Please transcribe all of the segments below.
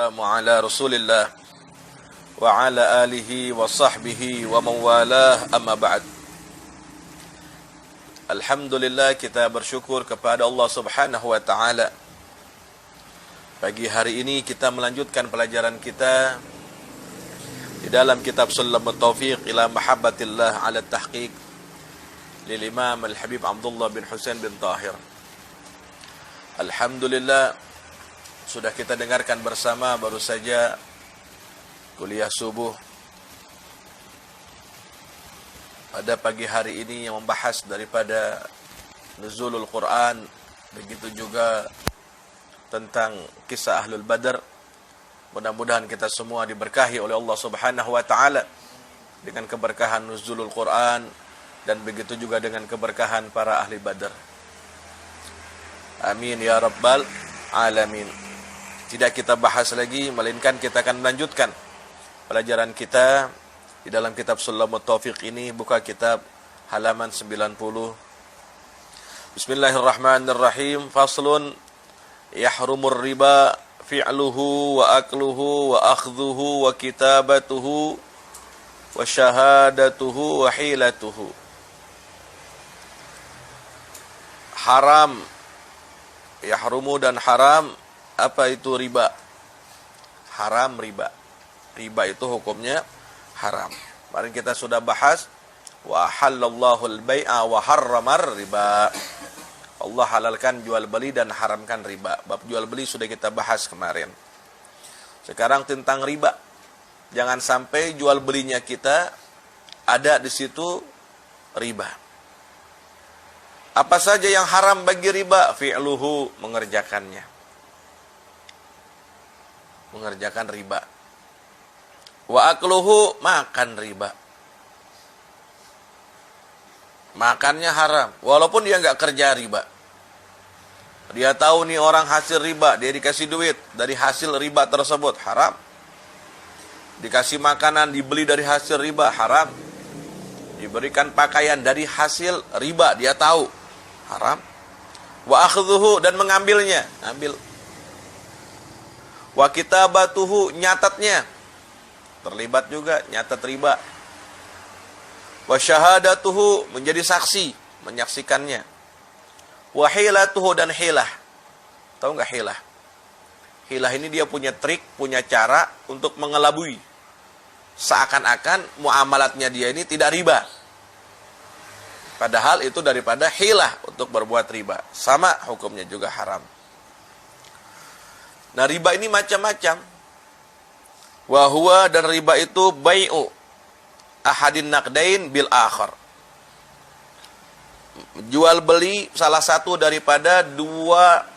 wassalamu ala Rasulillah wa ala alihi wa sahbihi wa mawalah, amma ba'd. Alhamdulillah, kita bersyukur kepada Allah Subhanahu wa taala. Pagi hari ini kita melanjutkan pelajaran kita di dalam kitab Sulamut Taufiq ila Mahabbatillah ala Tahqiq lil Imam Al-Habib Abdullah bin Husain bin Tahir. Alhamdulillah, sudah kita dengarkan bersama baru saja kuliah subuh pada pagi hari ini yang membahas daripada nuzulul Quran, begitu juga tentang kisah Ahlul Badar. Mudah-mudahan kita semua diberkahi oleh Allah Subhanahu wa taala dengan keberkahan nuzulul Quran dan begitu juga dengan keberkahan para ahli Badar. Amin ya rabbal alamin. Tidak kita bahas lagi, melainkan kita akan melanjutkan pelajaran kita di dalam kitab Sulamut Taufiq ini. Buka kitab halaman 90. Bismillahirrahmanirrahim. Faslun yahrumur riba fi'luhu wa akluhu wa akhdhuhu wa kitabatuhu wa syahadatuhu wa hilatuhu. Haram, yahrumu dan haram. Apa itu riba? Haram riba. Riba itu hukumnya haram. Kemarin kita sudah bahas wa halallahu al-bai'a wa harramar riba. Allah halalkan jual beli dan haramkan riba. Bab jual beli sudah kita bahas kemarin. Sekarang tentang riba. Jangan sampai jual belinya kita ada di situ riba. Apa saja yang haram bagi riba? Fi'luhu, mengerjakannya. Mengerjakan riba. Wa akluhu, makan riba. Makannya haram, walaupun dia nggak kerja riba. Dia tahu nih orang hasil riba, dia dikasih duit dari hasil riba tersebut, haram. Dikasih makanan, dibeli dari hasil riba, haram. Diberikan pakaian dari hasil riba, dia tahu, haram. Wa akhdhuhu, dan mengambilnya, ambil. Wa kitabatuhu, nyatatnya, terlibat juga nyatat riba. Wa syahadatuhu, menjadi saksi, menyaksikannya. Wa hilatuhu, dan hilah. Tahu nggak hilah? Hilah ini dia punya trik, punya cara untuk mengelabui. Seakan-akan muamalatnya dia ini tidak riba. Padahal itu daripada hilah untuk berbuat riba. Sama hukumnya juga haram. Nah, riba ini macam-macam. Wa huwa, dan riba itu bai'u ahadin naqdain bil akhar. Jual beli salah satu daripada dua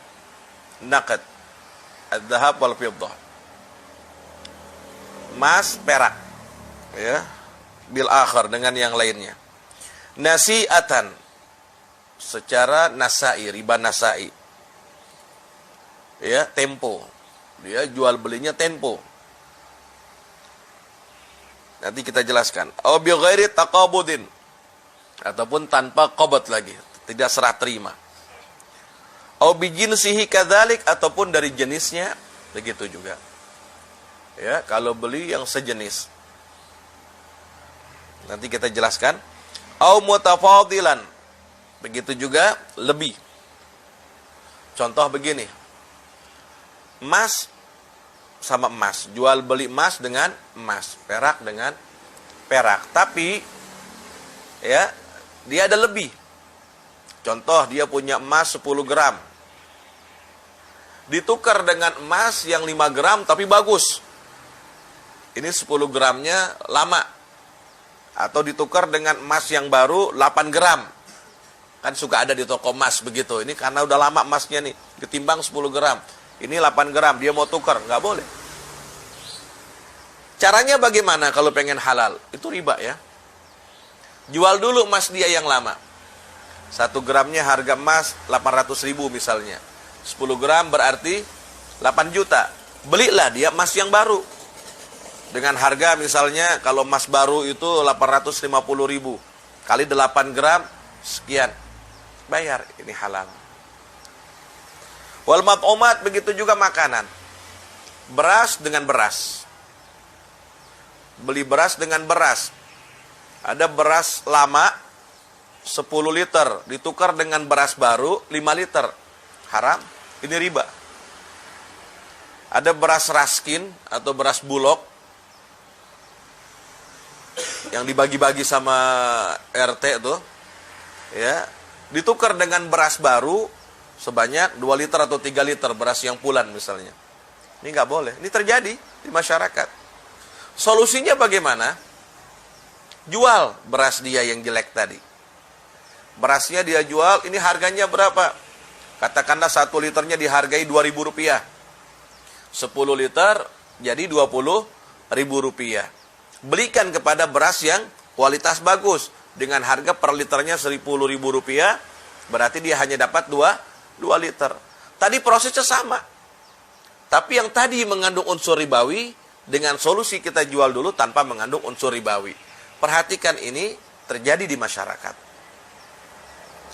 naqd. Adz-dzahab wal fiddah. Emas, perak. Ya. Bil akhar, dengan yang lainnya. Nasi'atan, secara nasai, riba nasai. Ya, tempo. Dia jual belinya tempo. Nanti kita jelaskan. Aw bi ghairi taqabudin, ataupun tanpa qabad lagi, tidak serah terima. Aw bi jinsihi kadzalik, ataupun dari jenisnya begitu juga. Ya, kalau beli yang sejenis. Nanti kita jelaskan. Aw mutafadilan, begitu juga lebih. Contoh begini. Emas sama emas, jual beli emas dengan emas, perak dengan perak. Tapi ya, dia ada lebih. Contoh, dia punya emas 10 gram. Ditukar dengan emas yang 5 gram tapi bagus. Ini 10 gramnya lama. Atau ditukar dengan emas yang baru 8 gram. Kan suka ada di toko emas begitu. Ini karena udah lama emasnya nih, ketimbang 10 gram. Ini 8 gram, dia mau tukar, nggak boleh. Caranya bagaimana kalau pengen halal? Itu riba ya. Jual dulu emas dia yang lama. 1 gramnya harga emas 800.000 misalnya. 10 gram berarti 8 juta. Belilah dia emas yang baru. Dengan harga misalnya kalau emas baru itu 850.000. Kali 8 gram, sekian. Bayar, ini halal. Wal mat'umat, begitu juga makanan. beras dengan beras. Beli beras dengan beras. Ada beras lama 10 liter ditukar dengan beras baru 5 liter. Haram. Ini riba. Ada beras raskin atau beras bulog yang dibagi-bagi sama RT tuh, ya, ditukar dengan beras baru sebanyak 2 liter atau 3 liter beras yang pulan misalnya. Ini nggak boleh. Ini terjadi di masyarakat. Solusinya bagaimana? Jual beras dia yang jelek tadi. Berasnya dia jual, ini harganya berapa? Katakanlah 1 liternya dihargai Rp2.000. 10 liter jadi Rp20.000. Belikan kepada beras yang kualitas bagus dengan harga per liternya Rp10.000, berarti dia hanya dapat 2 liter. Tadi prosesnya sama. Tapi yang tadi mengandung unsur ribawi, dengan solusi kita jual dulu tanpa mengandung unsur ribawi. Perhatikan, ini terjadi di masyarakat.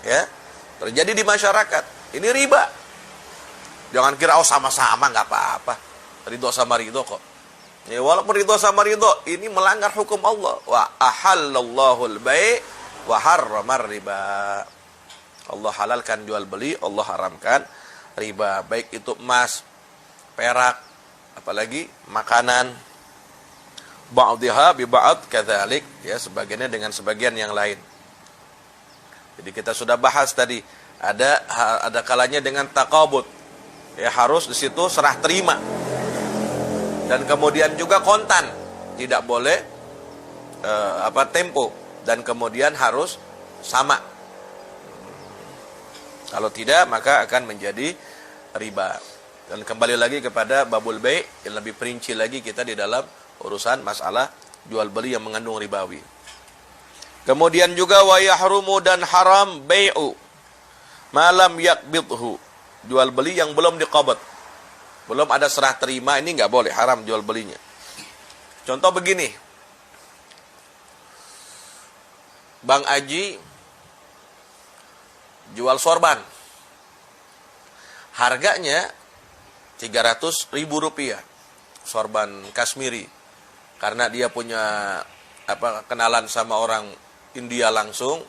Ya, terjadi di masyarakat. Ini riba. Jangan kira sama-sama nggak apa-apa. Ridho sama ridho kok. Ya, walaupun ridho sama ridho, ini melanggar hukum Allah. Wa ahallallahu al-bai' wa harramar riba. Allah halalkan jual beli, Allah haramkan riba. Baik itu emas, perak, apalagi makanan. Ba'dhiha bi ba'd kadzalik, ya, sebagiannya dengan sebagian yang lain. Jadi kita sudah bahas tadi, ada kalanya dengan taqabud. Ya, harus di situ serah terima. Dan kemudian juga kontan, tidak boleh tempo, dan kemudian harus sama. Kalau tidak maka akan menjadi riba. Dan kembali lagi kepada babul bai' yang lebih perinci lagi kita di dalam urusan masalah jual beli yang mengandung ribawi. Kemudian juga wa yahrumu, dan haram bai'u malam yakbidhu, jual beli yang belum diqabad, belum ada serah terima, ini nggak boleh, haram jual belinya. Contoh begini, Bang Aji jual sorban, harganya Rp300.000, sorban Kashmiri, karena dia punya kenalan sama orang India langsung,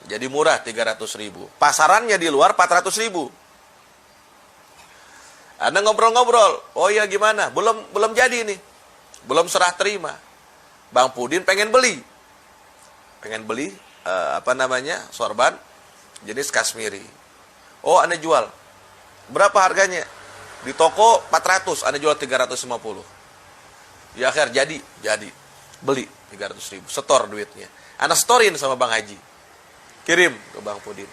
jadi murah 300.000. Pasarannya di luar 400.000. Anda ngobrol-ngobrol, oh iya gimana? Belum jadi nih, belum serah terima. Bang Pudin pengen beli sorban jenis Kashmiri. Oh, Anda jual, berapa harganya? Di toko 400, Anda jual 350. Ya akhir jadi beli 300.000, setor duitnya. Anda storin sama Bang Haji, kirim ke Bang Pudin.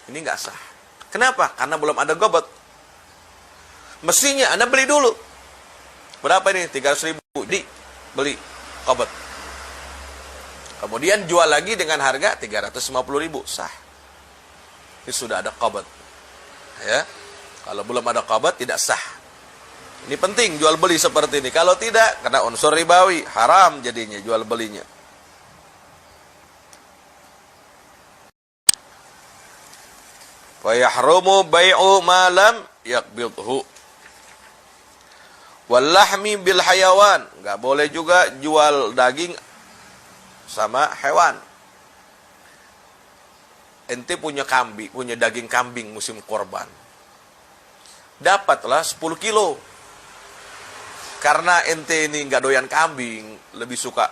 Ini nggak sah. Kenapa? Karena belum ada gobat. Mestinya Anda beli dulu. Berapa ini? 300.000. Beli gobat. Kemudian jual lagi dengan harga 350.000. Sah. Ini sudah ada gobat. Ya. Kalau belum ada qabat tidak sah. Ini penting jual beli seperti ini. Kalau tidak, kena unsur ribawi, haram jadinya jual belinya. Wa yahrumu bai'u ma lam yaqbidhu. Wal lahmi bil hayawan, enggak boleh juga jual daging sama hewan. Ente punya kambing, punya daging kambing musim korban. Dapatlah 10 kilo. Karena ente ini nggak doyan kambing, lebih suka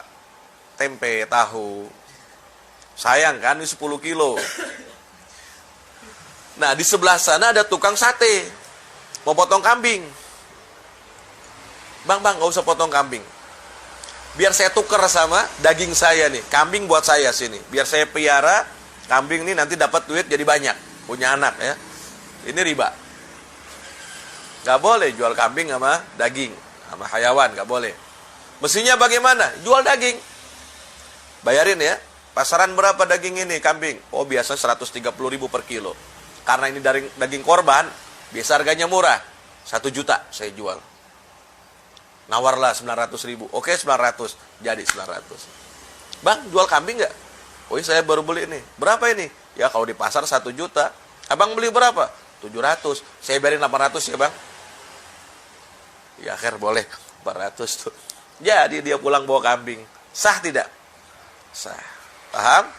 tempe, tahu. Sayang kan, ini 10 kilo. Nah, di sebelah sana ada tukang sate. Mau potong kambing. Bang, nggak usah potong kambing. Biar saya tukar sama daging saya nih. Kambing buat saya sini. Biar saya pelihara, kambing nih nanti dapat duit jadi banyak. Punya anak ya. Ini riba. Nggak boleh jual kambing sama daging. Sama hayawan, nggak boleh. Mestinya bagaimana? Jual daging. Bayarin ya. Pasaran berapa daging ini, kambing? Oh, biasa 130.000 per kilo. Karena ini daging korban, biasa harganya murah. 1 juta saya jual. Nawarlah 900.000. Oke, 900. Jadi 900. Bang, jual kambing nggak? Oh, saya baru beli ini. Berapa ini? Ya, kalau di pasar 1 juta. Abang beli berapa? 700. Saya bayarin 800 ya, Bang. Ya akhir boleh 400 tuh. Jadi dia pulang bawa kambing. Sah tidak? Sah. Paham?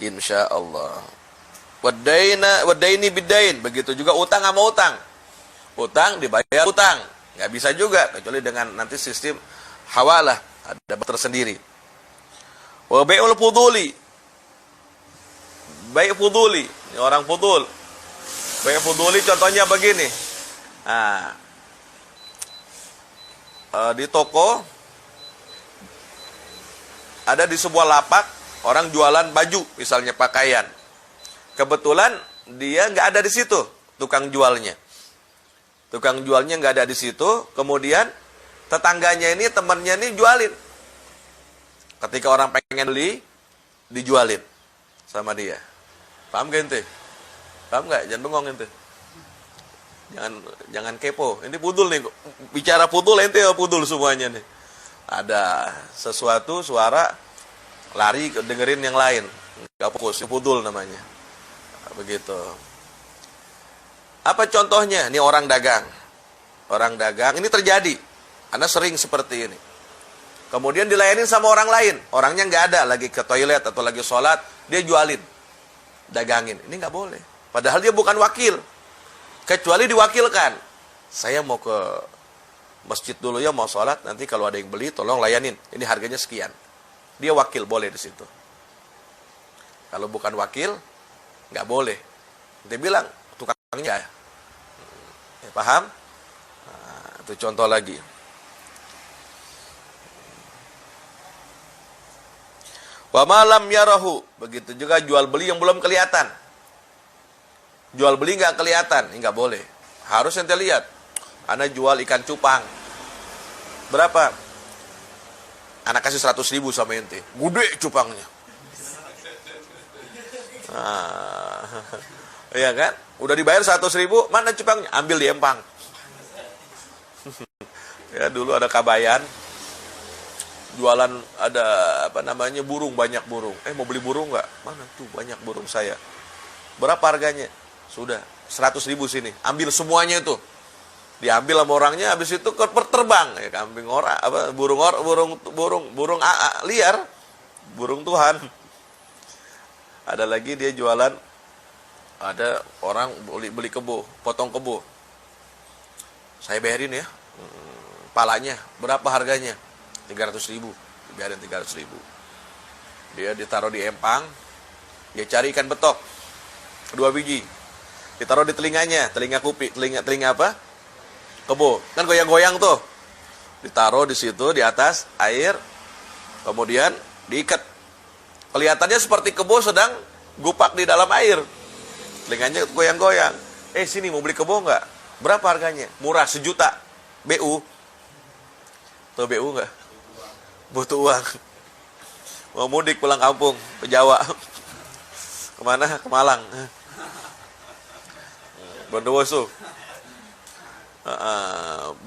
Insya Allah. Wadaini bidain. Begitu juga utang sama utang. Utang dibayar utang. Nggak bisa juga. Kecuali dengan nanti sistem hawalah. Ada tersendiri. Wa bai'ul fuduli. Baik fuduli. Ini orang fudul. Baik fuduli contohnya begini. Nah, di toko ada di sebuah lapak orang jualan baju, misalnya pakaian. Kebetulan dia nggak ada di situ, tukang jualnya. Tukang jualnya nggak ada di situ. Kemudian tetangganya ini, temannya ini jualin. Ketika orang pengen beli, dijualin sama dia. Paham gak ente? Paham nggak? Jangan bengong ente. Jangan kepo. Ini pudul nih. Bicara pudul ente ya pudul semuanya nih. Ada sesuatu suara lari dengerin yang lain. Enggak fokus. Pudul namanya. Begitu. Apa contohnya? Ini orang dagang. Orang dagang ini terjadi. Anda sering seperti ini. Kemudian dilayanin sama orang lain. Orangnya nggak ada, lagi ke toilet atau lagi sholat, dia jualin, dagangin. Ini nggak boleh. Padahal dia bukan wakil. Kecuali diwakilkan. Saya mau ke masjid dulu ya, mau sholat. Nanti kalau ada yang beli, tolong layanin. Ini harganya sekian. Dia wakil, boleh di situ. Kalau bukan wakil, nggak boleh. Dia bilang, tukangnya. Ya, paham? Nah, itu contoh lagi. Wa malam yarahu. Begitu juga jual beli yang belum kelihatan. Jual beli nggak kelihatan, ini nggak boleh. Harus ente lihat. Anda jual ikan cupang. Berapa? Anak kasih 100.000 sama ente. Gede cupangnya. Nah, iya kan? Udah dibayar 100.000, mana cupangnya? Ambil di empang. Ya dulu ada Kabayan. Jualan ada apa namanya burung, banyak burung. Mau beli burung nggak? Mana tuh banyak burung saya. Berapa harganya? Sudah 100.000 sini. Ambil semuanya itu. Diambil sama orangnya, habis itu terbang. Ya, kambing orang, apa burung liar, burung Tuhan. Ada lagi dia jualan. Ada orang beli kebo, potong kebo. Saya bayarin ya. Palanya berapa harganya? 300.000, dibiarin 300.000. Dia ditaruh di empang, dia cari ikan betok, 2 biji, ditaruh di telinganya, telinga apa? Kebo, kan goyang-goyang tuh, ditaruh di situ di atas air, kemudian diikat. Kelihatannya seperti kebo sedang gupak di dalam air, telinganya goyang-goyang. Sini mau beli kebo nggak? Berapa harganya? Murah, 1 juta. BU, tuh BU nggak? Butuh uang. Mau mudik pulang kampung ke Jawa. Kemana? Ke Malang. Bondowoso.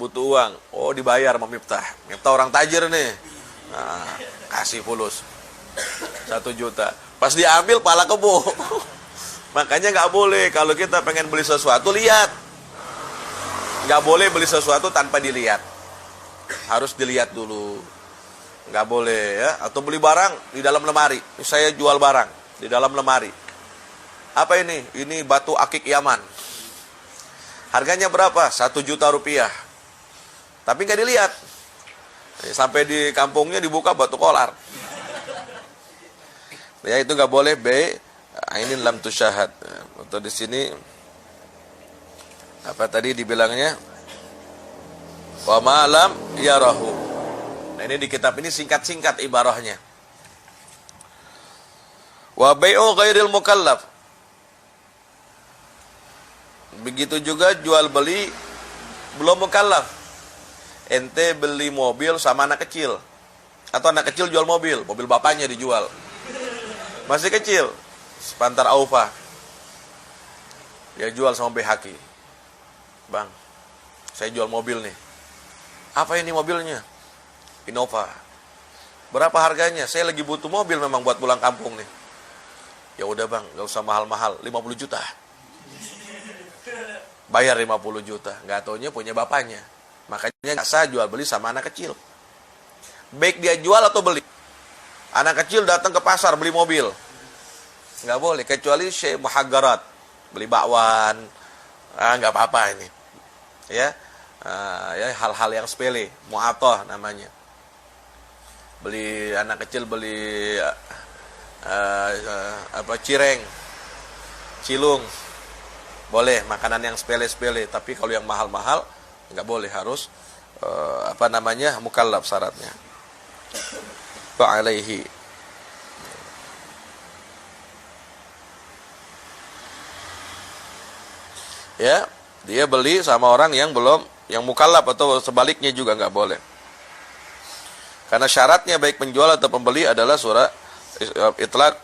Butuh uang. Oh, dibayar sama Miftah. Miftah orang tajir nih. Kasih fulus 1 juta. Pas diambil pala kebo. Makanya nggak boleh kalau kita pengen beli sesuatu, lihat. Nggak boleh beli sesuatu tanpa dilihat. Harus dilihat dulu. Nggak boleh ya. Atau beli barang di dalam lemari. Saya jual barang di dalam lemari. Apa ini? Ini batu akik Yaman. Harganya berapa? 1 juta rupiah. Tapi nggak dilihat. Sampai di kampungnya dibuka batu kolar. Ya itu nggak boleh. Ini lam tusyahad. Atau di sini apa tadi dibilangnya? Wa malam yarahu. Nah ini di kitab ini singkat-singkat ibarahnya. Wa bai'u ghairil mukallaf. Begitu juga jual beli belum mukallaf. Ente beli mobil sama anak kecil. Atau anak kecil jual mobil bapaknya dijual. Masih kecil, sepantar Aufa. Dia jual sama BHQ. Bang, saya jual mobil nih. Apa ini mobilnya? Innova. Berapa harganya? Saya lagi butuh mobil memang buat pulang kampung nih. Ya udah bang, gak usah mahal-mahal, 50 juta. bayar 50 juta, nggak taunya punya bapaknya. Makanya nggak sah jual beli sama anak kecil. Baik dia jual atau beli. Anak kecil datang ke pasar beli mobil, nggak boleh, kecuali syai' muhaggarat, beli bakwan, nggak apa-apa ini, ya, ya hal-hal yang sepele, mu'atoh namanya. Beli anak kecil beli cireng, cilung, boleh, makanan yang sepele-sepele. Tapi kalau yang mahal-mahal nggak boleh, harus mukallaf syaratnya. Fa'alaihi. Ya, dia beli sama orang yang belum, yang mukallaf, atau sebaliknya juga nggak boleh. Karena syaratnya baik penjual atau pembeli adalah surah itlaq.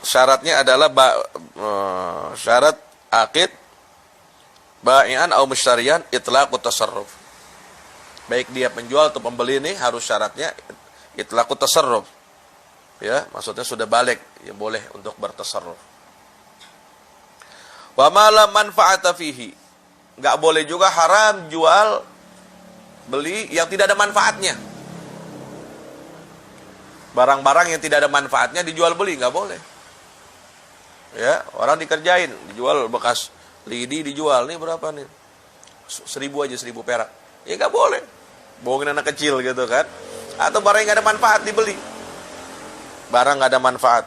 Syaratnya adalah syarat aqid bai'an atau mushtariyan itlaqut tasarruf. Baik dia penjual atau pembeli ini harus syaratnya itlaqut tasarruf. Ya, maksudnya sudah balik, yang boleh untuk bertasarruf. Wa ma la manfa'ata fihi. Enggak boleh juga haram jual beli yang tidak ada manfaatnya. Barang-barang yang tidak ada manfaatnya dijual beli, nggak boleh. Ya, orang dikerjain, dijual bekas lidi, dijual, nih berapa nih? 1.000 aja, 1.000 perak. Ya nggak boleh. Bohongin anak kecil gitu kan. Atau barang yang nggak ada manfaat dibeli. Barang nggak ada manfaat.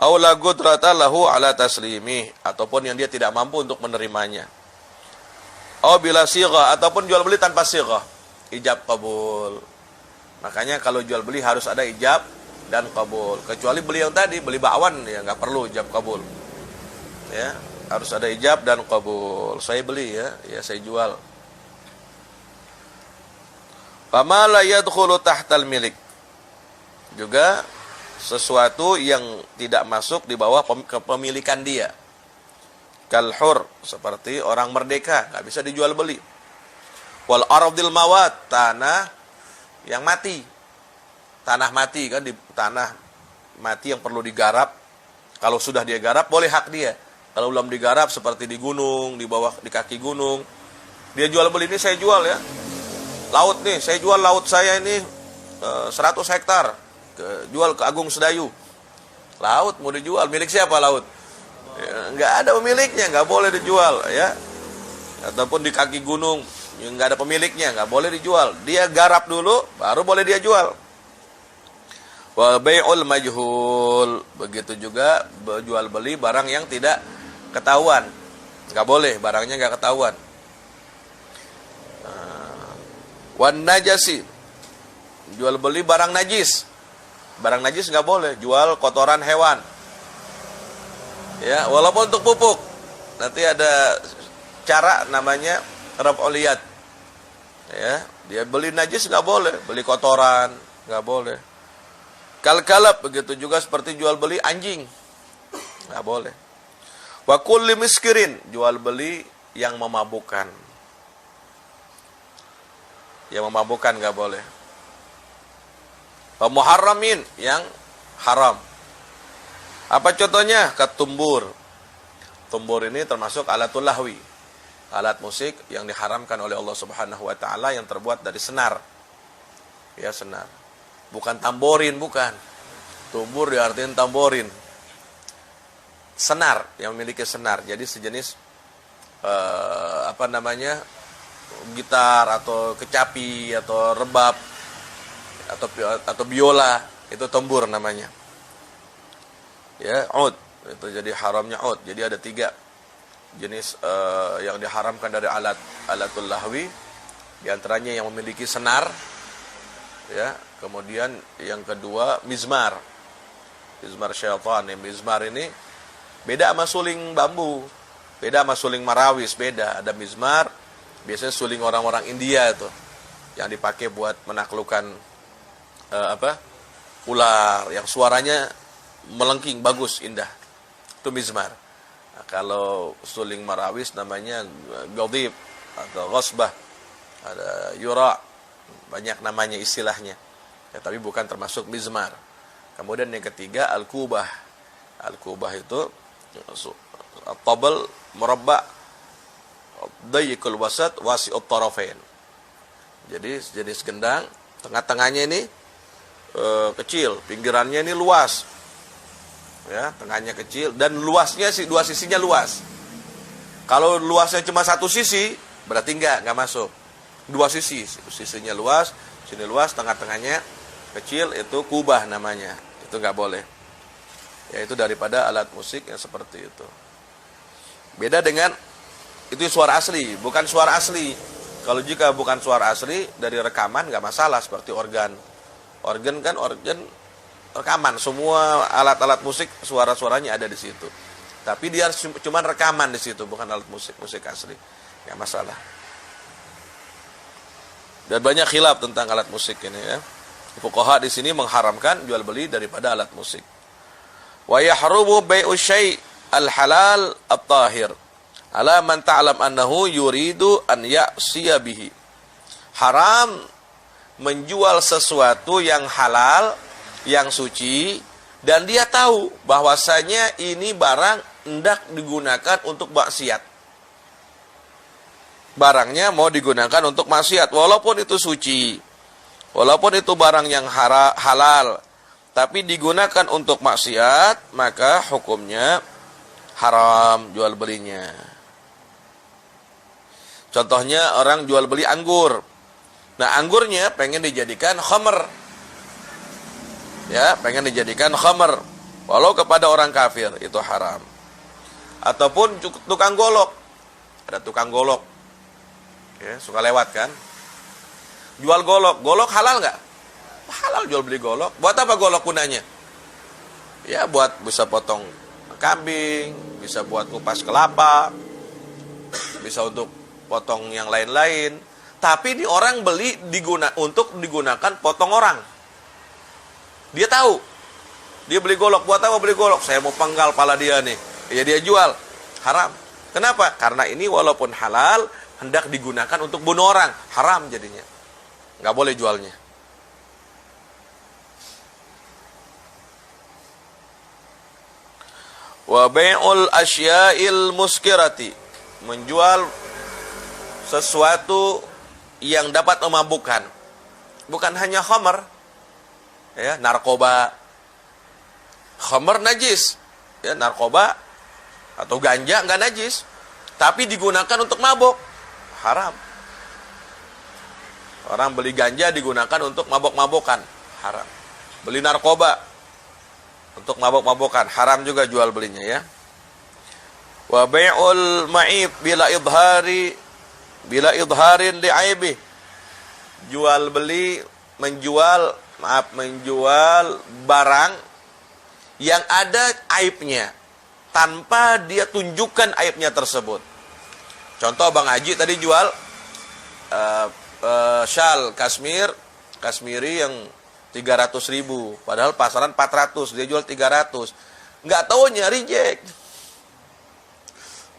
Au la qudrata lahu ala taslimi, ataupun yang dia tidak mampu untuk menerimanya. Au bila sighah, ataupun jual beli tanpa sighah, ijab qabul. Makanya kalau jual beli harus ada ijab dan qabul. Kecuali beli yang tadi, beli bakwan, ya nggak perlu ijab qabul. Ya, harus ada ijab dan qabul. Saya beli ya saya jual. Fama la yadkhulu tahtal milik. Juga sesuatu yang tidak masuk di bawah kepemilikan dia. Kalhur, seperti orang merdeka, nggak bisa dijual beli. Wal ardil mawat, tanah yang mati, tanah mati kan, di tanah mati yang perlu digarap. Kalau sudah dia garap boleh hak dia. Kalau belum digarap seperti di gunung, di bawah, di kaki gunung, dia jual beli, ini saya jual ya. Laut nih, saya jual laut saya ini 100 hektar, jual ke Agung Sedayu. Laut mau dijual, milik siapa laut? Ya, nggak ada pemiliknya, nggak boleh dijual ya. Ataupun di kaki gunung, nggak ada pemiliknya, nggak boleh dijual. Dia garap dulu, baru boleh dia jual. Wa bai'ul majhul, begitu juga jual beli barang yang tidak ketahuan, nggak boleh, barangnya nggak ketahuan. Wan najasi, jual beli barang najis, barang najis nggak boleh. Jual kotoran hewan, ya walaupun untuk pupuk, nanti ada cara namanya raf'uliyat. Ya, dia beli najis nggak boleh, beli kotoran nggak boleh. Kalkalab, begitu juga seperti jual beli anjing, nggak boleh. Wa kulli miskirin, jual beli yang memabukkan, nggak boleh. Wa muharramin, yang haram. Apa contohnya? Ketumbur. Tumbur ini termasuk alatul lahwi, alat musik yang diharamkan oleh Allah Subhanahu wa taala, yang terbuat dari senar. Ya, senar. Bukan tamborin, bukan. Tumbur diartikan tamborin. Senar, yang memiliki senar. Jadi sejenis gitar atau kecapi atau rebab atau biola, itu tumbur namanya. Ya, ud. Itu jadi haramnya ud. Jadi ada 3 jenis yang diharamkan dari alatul lahwi. Di antaranya yang memiliki senar, ya. Kemudian yang kedua mizmar syaitan. Yang mizmar ini beda sama suling bambu, beda sama suling marawis, beda. Ada mizmar, biasanya suling orang-orang India itu, yang dipakai buat menaklukkan ular, yang suaranya melengking, bagus, indah. Itu mizmar. Nah, kalau suling marawis namanya gadib atau ghasbah, ada yura, banyak namanya istilahnya. Ya, tapi bukan termasuk mizmar. Kemudian yang ketiga al-kubah. Al-kubah itu tabal murabba, Dayyikul wasat wasi'ut tarafain. Jadi jenis gendang, tengah-tengahnya ini kecil, pinggirannya ini luas. Ya, tengahnya kecil dan luasnya dua sisinya luas. Kalau luasnya cuma satu sisi, berarti enggak masuk. Dua sisi, sisinya luas, sini luas, tengah-tengahnya kecil, itu kubah namanya. Itu enggak boleh. Yaitu daripada alat musik yang seperti itu. Beda dengan itu suara asli, bukan suara asli. Kalau jika bukan suara asli dari rekaman nggak masalah, seperti organ. Organ kan organ rekaman, semua alat-alat musik suara-suaranya ada di situ. Tapi dia cuma rekaman di situ, bukan alat musik asli. Nggak masalah. Dan banyak khilaf tentang alat musik ini ya. Fuqaha di sini mengharamkan jual beli daripada alat musik. Wa yahrumu bai'u syai' al-halal at-tahir. Ala man ta'lam annahu yuridu an ya'siya bihi. Haram menjual sesuatu yang halal, yang suci, dan dia tahu bahwasanya ini barang hendak digunakan untuk maksiat. Barangnya mau digunakan untuk maksiat, walaupun itu suci, walaupun itu barang yang halal, tapi digunakan untuk maksiat, maka hukumnya haram jual belinya. Contohnya orang jual beli anggur. Nah, anggurnya pengen dijadikan khamr. Ya, pengen dijadikan khamr. Walau kepada orang kafir, itu haram. Ataupun tukang golok. Ada tukang golok. Ya, suka lewat kan. Jual golok. Golok halal nggak? Halal jual beli golok. Buat apa golok gunanya? Ya, buat bisa potong kambing, bisa buat kupas kelapa, bisa untuk potong yang lain-lain. Tapi ini orang beli untuk digunakan potong orang. Dia tahu. Dia beli golok. Buat apa beli golok? Saya mau penggal pala dia nih. Ya dia jual. Haram. Kenapa? Karena ini walaupun halal, hendak digunakan untuk bunuh orang. Haram jadinya. Nggak boleh jualnya. Wa bai'ul asya'il muskirati. Menjual sesuatu yang dapat memabukkan. Bukan hanya khamr. Ya, narkoba. Khamr najis. Ya, narkoba atau ganja enggak najis. Tapi digunakan untuk mabuk. Haram. Orang beli ganja digunakan untuk mabuk-mabukan. Haram. Beli narkoba untuk mabuk-mabukan. Haram juga jual belinya ya. Wa bai'ul ma'ib bila idharin li'aibih. Jual beli, menjual barang yang ada aibnya tanpa dia tunjukkan aibnya tersebut. Contoh Bang Haji tadi jual syal kasmiri yang 300.000, padahal pasaran 400, dia jual 300. Nggak taunya reject.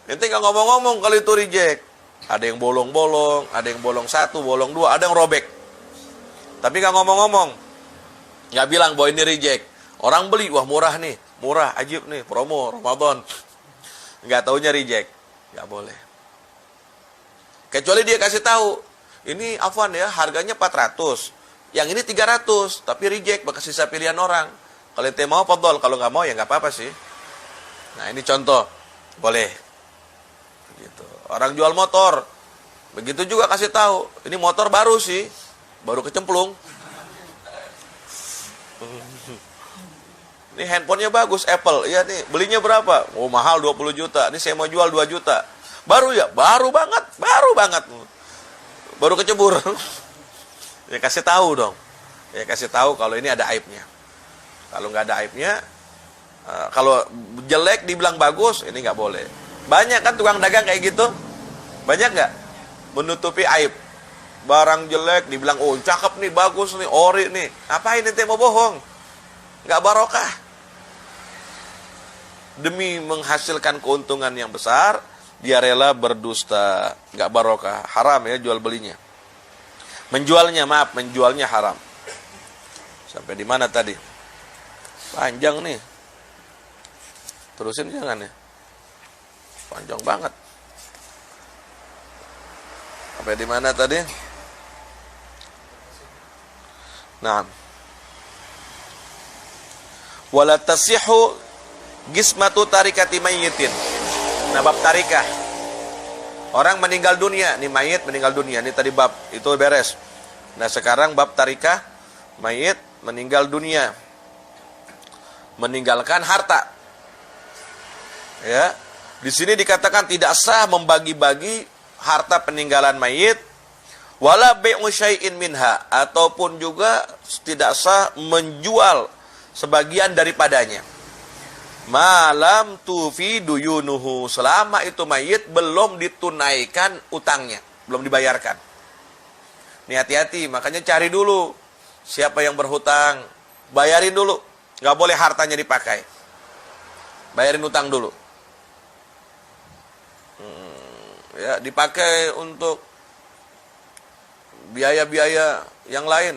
Nanti nggak ngomong-ngomong kalau itu reject. Ada yang bolong-bolong, ada yang bolong 1, bolong 2, ada yang robek. Tapi nggak ngomong-ngomong, nggak bilang bahwa ini reject. Orang beli, wah murah nih, murah, ajib nih, promo Ramadan. Nggak taunya reject, nggak boleh. Kecuali dia kasih tahu, ini afwan ya, harganya 400, yang ini 300, tapi reject, bakal sisa pilihan orang. Kalau ente mau fadhol, kalau nggak mau ya nggak apa-apa sih. Nah ini contoh, boleh. Gitu. Orang jual motor, begitu juga kasih tahu, ini motor baru sih, baru kecemplung. Ini handphonenya bagus, Apple, iya nih, belinya berapa? Oh mahal 20 juta, ini saya mau jual 2 juta. Baru ya? Baru banget, baru kecebur. Ya kasih tahu dong, ya kasih tahu kalau ini ada aibnya. Kalau nggak ada aibnya, kalau jelek dibilang bagus, ini nggak boleh. Banyak kan tukang dagang kayak gitu? Banyak nggak? Menutupi aib. Barang jelek dibilang, oh cakep nih, bagus nih, ori nih. Ngapain ente mau bohong? Nggak barokah. Demi menghasilkan keuntungan yang besar, dia rela berdusta. Nggak barokah. Haram ya jual belinya. Menjualnya haram. Sampai di mana tadi? Panjang nih. Terusin jangan ya. Panjang banget. Sampai di mana tadi? Nah. Wala tasihhu gismatu tarikati mayyitin. Nah, bab tarikah. Orang meninggal dunia, nih mayit meninggal dunia, ini tadi bab itu beres. Nah, sekarang bab tarikah, mayit meninggal dunia, meninggalkan harta. Ya, di sini dikatakan tidak sah membagi-bagi harta peninggalan mayit, wala bai'u syai'in minha, ataupun juga tidak sah menjual sebagian daripadanya. Malam tufi duyunuhu, selama itu mayit belum ditunaikan utangnya, belum dibayarkan. Ini hati-hati, makanya cari dulu siapa yang berhutang, bayarin dulu. Nggak boleh hartanya dipakai, bayarin utang dulu. Ya, dipakai untuk biaya-biaya yang lain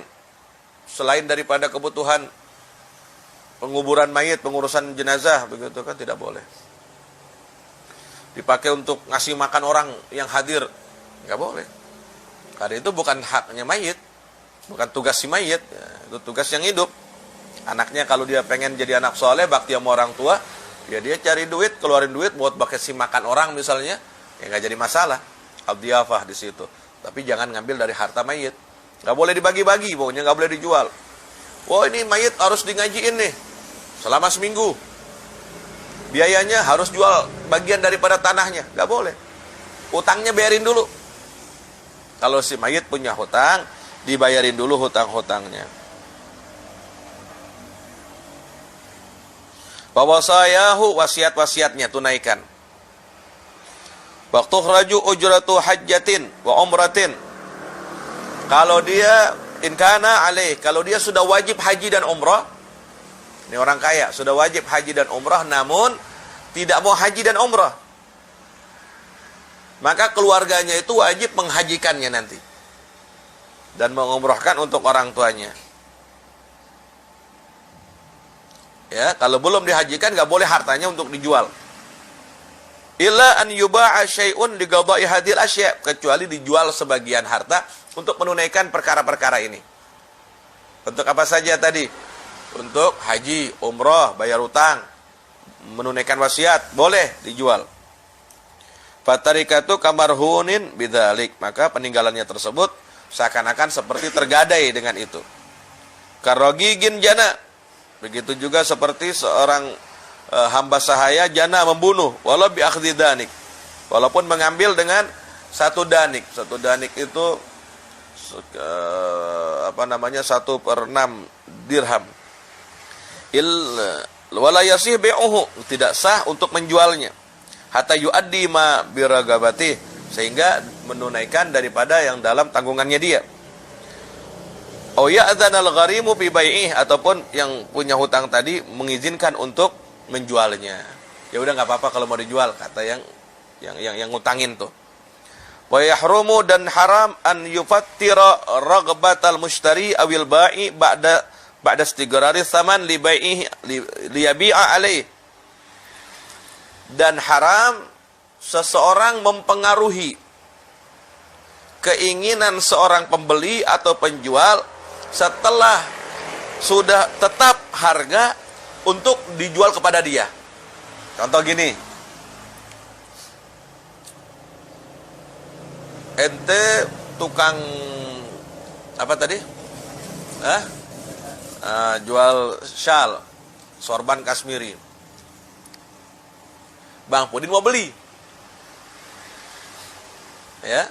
selain daripada kebutuhan penguburan mayit, pengurusan jenazah, begitu kan tidak boleh. Dipakai untuk ngasih makan orang yang hadir, nggak boleh. Karena itu bukan haknya mayit, bukan tugas si mayit, ya, itu tugas yang hidup. Anaknya kalau dia pengen jadi anak soleh, bakti sama orang tua, ya dia cari duit, keluarin duit buat kasih makan orang misalnya, ya nggak jadi masalah. Al-diyafah di situ. Tapi jangan ngambil dari harta mayit. Nggak boleh dibagi-bagi, pokoknya nggak boleh dijual. Wah, ini mayit harus di ngajiin nih selama seminggu. Biayanya harus jual bagian daripada tanahnya. Nggak boleh. Utangnya bayarin dulu. Kalau si mayit punya hutang, dibayarin dulu hutang-hutangnya. Wawasayahu, wasiat-wasiatnya tunaikan. Waktu raju ujratu hajjatin wa umratin. Kalau dia inkana alaih, kalau dia sudah wajib haji dan umrah, ini orang kaya sudah wajib haji dan umrah, namun tidak mau haji dan umrah, maka keluarganya itu wajib menghajikannya nanti dan mengumrahkan untuk orang tuanya. Ya, kalau belum dihajikan nggak boleh hartanya untuk dijual. Illa an yuba'a syai'un li qada'i hadhil asya', kecuali dijual sebagian harta untuk menunaikan perkara-perkara ini. Untuk apa saja tadi? Untuk haji, umrah, bayar utang, menunaikan wasiat, boleh dijual. Fatarikatu kamarhunin bidzalik, maka peninggalannya tersebut seakan-akan seperti tergadai dengan itu. Karogigin jana, begitu juga seperti seorang hamba sahaya jana membunuh, walau bi akhdhi danik, walaupun mengambil dengan satu danik. Satu danik itu 1/6 dirham. Wala yasih bai'uhu, tidak sah untuk menjualnya. Hatta yuaddi ma biragabati, sehingga menunaikan daripada yang dalam tanggungannya dia. Au ya'dzanal gharimu fi bai'ih, ataupun yang punya hutang tadi mengizinkan untuk menjualnya. Ya udah nggak apa-apa kalau mau dijual, kata yang ngutangin tuh. Wa yahrumu, dan haram an yufattira ragbatal mushtari awil ba'i ba'da istigrari tsaman li bai'ihi li yabi'a alaih. Dan haram seseorang mempengaruhi keinginan seorang pembeli atau penjual setelah sudah tetap harga untuk dijual kepada dia. Contoh gini, ente tukang apa tadi? Jual syal, sorban Kashmiri. Bang Pudin mau beli, ya.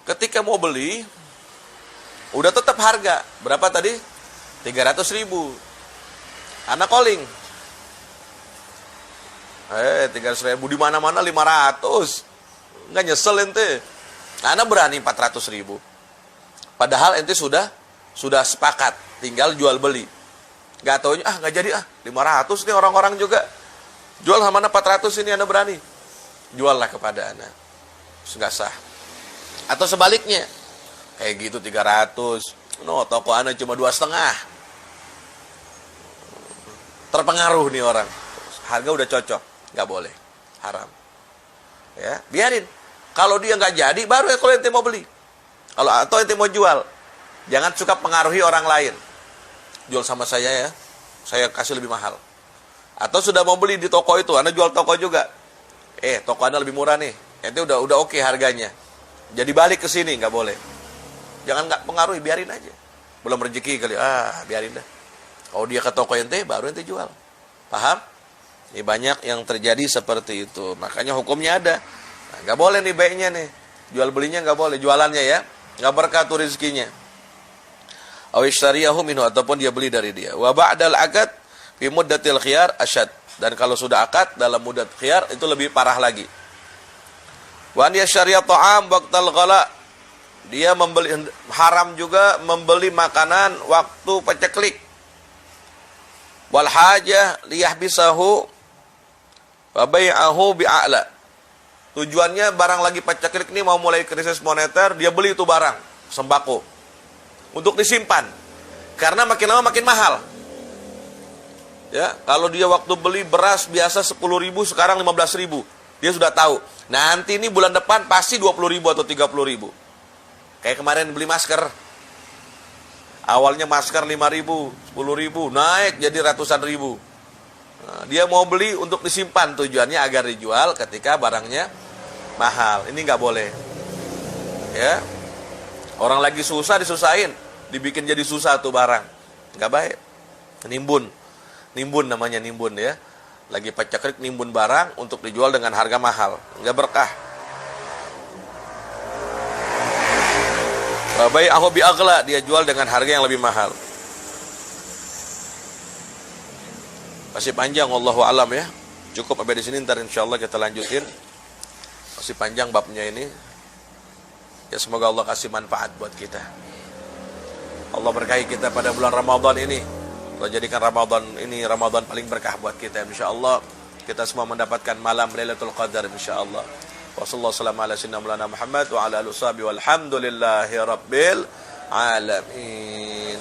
Ketika mau beli, udah tetap harga berapa tadi? 300.000. Anak calling. 300.000 di mana-mana 500. Enggak nyesel ente. Anak berani 400.000. Padahal ente sudah sepakat, tinggal jual beli. Enggak taunya enggak jadi 500 nih orang-orang juga. Jual sama anak 400 ini anak berani. Juallah kepada anak. Enggak sah. Atau sebaliknya. Kayak gitu 300. No, toko anak cuma 2,5. Terpengaruh nih orang, harga udah cocok, nggak boleh, haram. Ya, biarin. Kalau dia nggak jadi, baru ya kalau ente mau beli. Kalau atau ente mau jual, jangan suka pengaruhi orang lain. Jual sama saya ya, saya kasih lebih mahal. Atau sudah mau beli di toko itu, Anda jual toko juga. Toko Anda lebih murah nih. Ente udah oke harganya. Jadi balik ke sini, nggak boleh. Jangan nggak pengaruhi, biarin aja. Belum rezeki kali, biarin dah. Kalau dia ke toko ente, baru ente jual. Paham? Ini banyak yang terjadi seperti itu. Makanya hukumnya ada. Nah, nggak boleh nih baiknya nih. Jual belinya nggak boleh, jualannya ya. Nggak berkah tuh rezekinya. Awishtariyahu minhu, ataupun dia beli dari dia. Wa ba'dal akad fi muddatil khiyar asyad. Dan kalau sudah akad dalam muddat khiyar itu lebih parah lagi. Wa an yashtariya ta'am waqtal ghala. Dia membeli, haram juga membeli makanan waktu paceklik. Wal hajah liyahbisahu wa bai'ahu bi'a'la. Tujuannya barang lagi paceklik ini mau mulai krisis moneter, dia beli itu barang sembako untuk disimpan. Karena makin lama makin mahal. Ya, kalau dia waktu beli beras biasa 10.000, sekarang 15.000. Dia sudah tahu. Nanti ini bulan depan pasti 20.000 atau 30.000. Kayak kemarin beli masker. Awalnya masker 5.000, 10.000, naik jadi ratusan ribu. Nah, dia mau beli untuk disimpan, tujuannya agar dijual ketika barangnya mahal. Ini nggak boleh. Ya, orang lagi susah disusahin, dibikin jadi susah tuh barang. Nggak baik. Nimbun namanya, nimbun ya. Lagi paceklik nimbun barang untuk dijual dengan harga mahal. Nggak berkah. Bai'ahu bi'aghla, dia jual dengan harga yang lebih mahal. Masih panjang, wallahu alam ya. Cukup sampai di sini, ntar insyaallah kita lanjutin. Masih panjang babnya ini. Ya semoga Allah kasih manfaat buat kita. Allah berkahi kita pada bulan Ramadan ini. Allah jadikan Ramadan ini Ramadan paling berkah buat kita, insyaallah. Kita semua mendapatkan malam Lailatul Qadar, insyaallah. Wassallallahu ala sayyidina Muhammad wa ala alihi wasallam walhamdulillahi rabbil alamin.